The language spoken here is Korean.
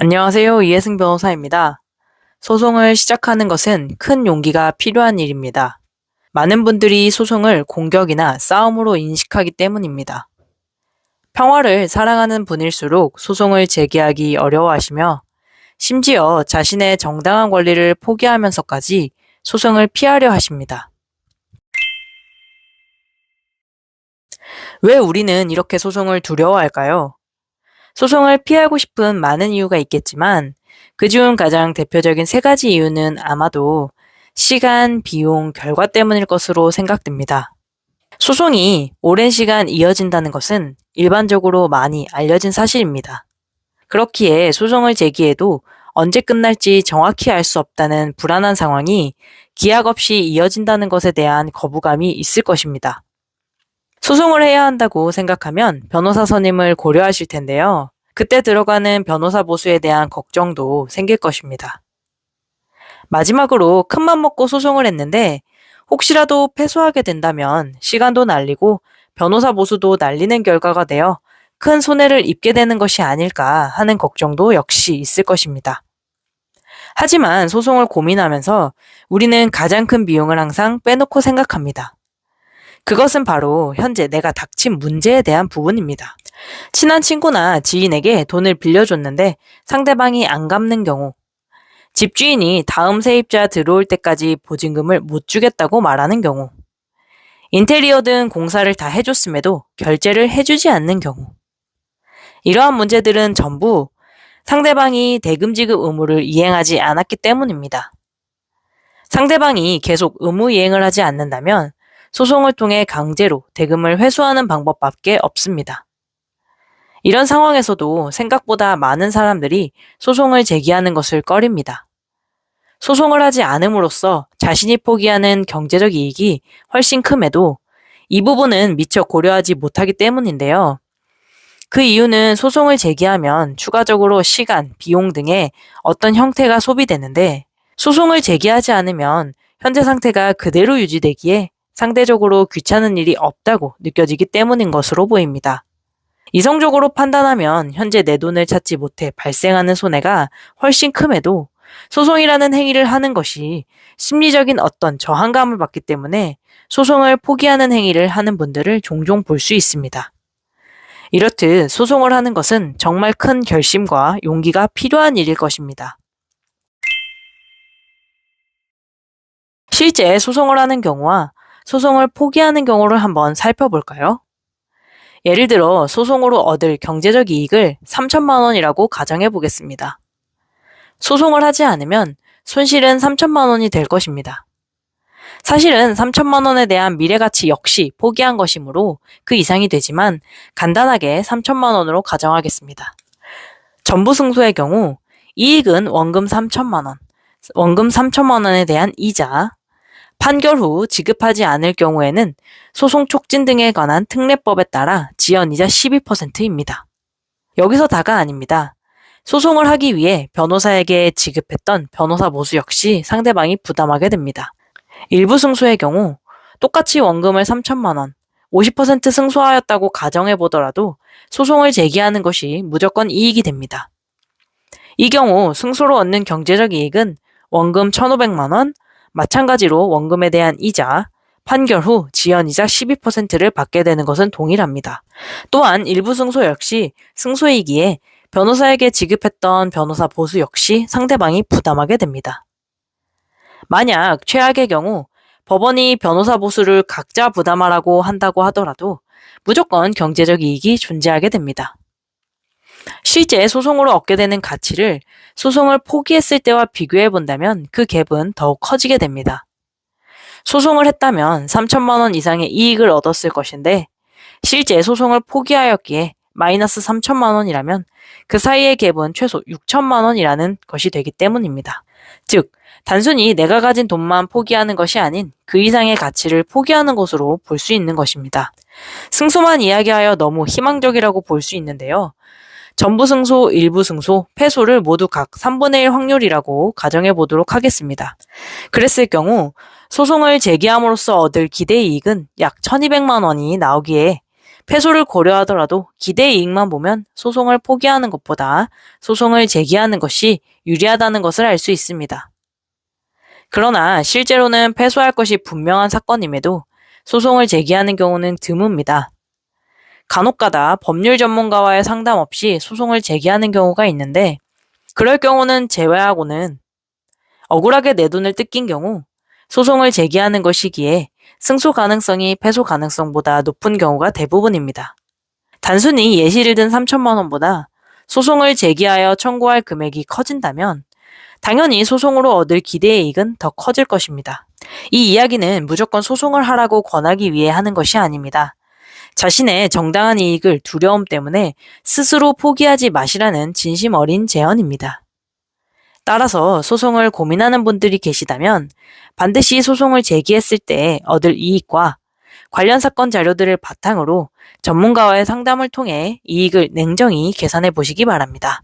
안녕하세요. 이혜승 변호사입니다. 소송을 시작하는 것은 큰 용기가 필요한 일입니다. 많은 분들이 소송을 공격이나 싸움으로 인식하기 때문입니다. 평화를 사랑하는 분일수록 소송을 제기하기 어려워하시며 심지어 자신의 정당한 권리를 포기하면서까지 소송을 피하려 하십니다. 왜 우리는 이렇게 소송을 두려워할까요? 소송을 피하고 싶은 많은 이유가 있겠지만 그중 가장 대표적인 세 가지 이유는 아마도 시간, 비용, 결과 때문일 것으로 생각됩니다. 소송이 오랜 시간 이어진다는 것은 일반적으로 많이 알려진 사실입니다. 그렇기에 소송을 제기해도 언제 끝날지 정확히 알 수 없다는 불안한 상황이 기약 없이 이어진다는 것에 대한 거부감이 있을 것입니다. 소송을 해야 한다고 생각하면 변호사 선임을 고려하실 텐데요. 그때 들어가는 변호사 보수에 대한 걱정도 생길 것입니다. 마지막으로 큰맘 먹고 소송을 했는데 혹시라도 패소하게 된다면 시간도 날리고 변호사 보수도 날리는 결과가 되어 큰 손해를 입게 되는 것이 아닐까 하는 걱정도 역시 있을 것입니다. 하지만 소송을 고민하면서 우리는 가장 큰 비용을 항상 빼놓고 생각합니다. 그것은 바로 현재 내가 닥친 문제에 대한 부분입니다. 친한 친구나 지인에게 돈을 빌려줬는데 상대방이 안 갚는 경우, 집주인이 다음 세입자 들어올 때까지 보증금을 못 주겠다고 말하는 경우, 인테리어 등 공사를 다 해줬음에도 결제를 해주지 않는 경우, 이러한 문제들은 전부 상대방이 대금 지급 의무를 이행하지 않았기 때문입니다. 상대방이 계속 의무 이행을 하지 않는다면 소송을 통해 강제로 대금을 회수하는 방법밖에 없습니다. 이런 상황에서도 생각보다 많은 사람들이 소송을 제기하는 것을 꺼립니다. 소송을 하지 않음으로써 자신이 포기하는 경제적 이익이 훨씬 큼에도 이 부분은 미처 고려하지 못하기 때문인데요. 그 이유는 소송을 제기하면 추가적으로 시간, 비용 등의 어떤 형태가 소비되는데 소송을 제기하지 않으면 현재 상태가 그대로 유지되기에 상대적으로 귀찮은 일이 없다고 느껴지기 때문인 것으로 보입니다. 이성적으로 판단하면 현재 내 돈을 찾지 못해 발생하는 손해가 훨씬 큼에도 소송이라는 행위를 하는 것이 심리적인 어떤 저항감을 받기 때문에 소송을 포기하는 행위를 하는 분들을 종종 볼 수 있습니다. 이렇듯 소송을 하는 것은 정말 큰 결심과 용기가 필요한 일일 것입니다. 실제 소송을 하는 경우와 소송을 포기하는 경우를 한번 살펴볼까요? 예를 들어 소송으로 얻을 경제적 이익을 3천만 원이라고 가정해 보겠습니다. 소송을 하지 않으면 손실은 3천만 원이 될 것입니다. 사실은 3천만 원에 대한 미래가치 역시 포기한 것이므로 그 이상이 되지만 간단하게 3천만 원으로 가정하겠습니다. 전부 승소의 경우 이익은 원금 3천만 원, 원금 3천만 원에 대한 이자, 판결 후 지급하지 않을 경우에는 소송 촉진 등에 관한 특례법에 따라 지연이자 12%입니다. 여기서 다가 아닙니다. 소송을 하기 위해 변호사에게 지급했던 변호사 보수 역시 상대방이 부담하게 됩니다. 일부 승소의 경우 똑같이 원금을 3천만 원, 50% 승소하였다고 가정해 보더라도 소송을 제기하는 것이 무조건 이익이 됩니다. 이 경우 승소로 얻는 경제적 이익은 원금 1,500만 원, 마찬가지로 원금에 대한 이자, 판결 후 지연이자 12%를 받게 되는 것은 동일합니다. 또한 일부 승소 역시 승소이기에 변호사에게 지급했던 변호사 보수 역시 상대방이 부담하게 됩니다. 만약 최악의 경우 법원이 변호사 보수를 각자 부담하라고 한다고 하더라도 무조건 경제적 이익이 존재하게 됩니다. 실제 소송으로 얻게 되는 가치를 소송을 포기했을 때와 비교해 본다면 그 갭은 더욱 커지게 됩니다. 소송을 했다면 3천만 원 이상의 이익을 얻었을 것인데 실제 소송을 포기하였기에 마이너스 3천만 원이라면 그 사이의 갭은 최소 6천만 원이라는 것이 되기 때문입니다. 즉, 단순히 내가 가진 돈만 포기하는 것이 아닌 그 이상의 가치를 포기하는 것으로 볼 수 있는 것입니다. 승소만 이야기하여 너무 희망적이라고 볼 수 있는데요. 전부 승소, 일부 승소, 패소를 모두 각 3분의 1 확률이라고 가정해 보도록 하겠습니다. 그랬을 경우 소송을 제기함으로써 얻을 기대 이익은 약 1,200만 원이 나오기에 패소를 고려하더라도 기대 이익만 보면 소송을 포기하는 것보다 소송을 제기하는 것이 유리하다는 것을 알 수 있습니다. 그러나 실제로는 패소할 것이 분명한 사건임에도 소송을 제기하는 경우는 드뭅니다. 간혹가다 법률 전문가와의 상담 없이 소송을 제기하는 경우가 있는데, 그럴 경우는 제외하고는 억울하게 내 돈을 뜯긴 경우 소송을 제기하는 것이기에 승소 가능성이 패소 가능성보다 높은 경우가 대부분입니다. 단순히 예시를 든 3천만 원보다 소송을 제기하여 청구할 금액이 커진다면 당연히 소송으로 얻을 기대 이익은 더 커질 것입니다. 이 이야기는 무조건 소송을 하라고 권하기 위해 하는 것이 아닙니다. 자신의 정당한 이익을 두려움 때문에 스스로 포기하지 마시라는 진심 어린 제언입니다. 따라서 소송을 고민하는 분들이 계시다면 반드시 소송을 제기했을 때 얻을 이익과 관련 사건 자료들을 바탕으로 전문가와의 상담을 통해 이익을 냉정히 계산해 보시기 바랍니다.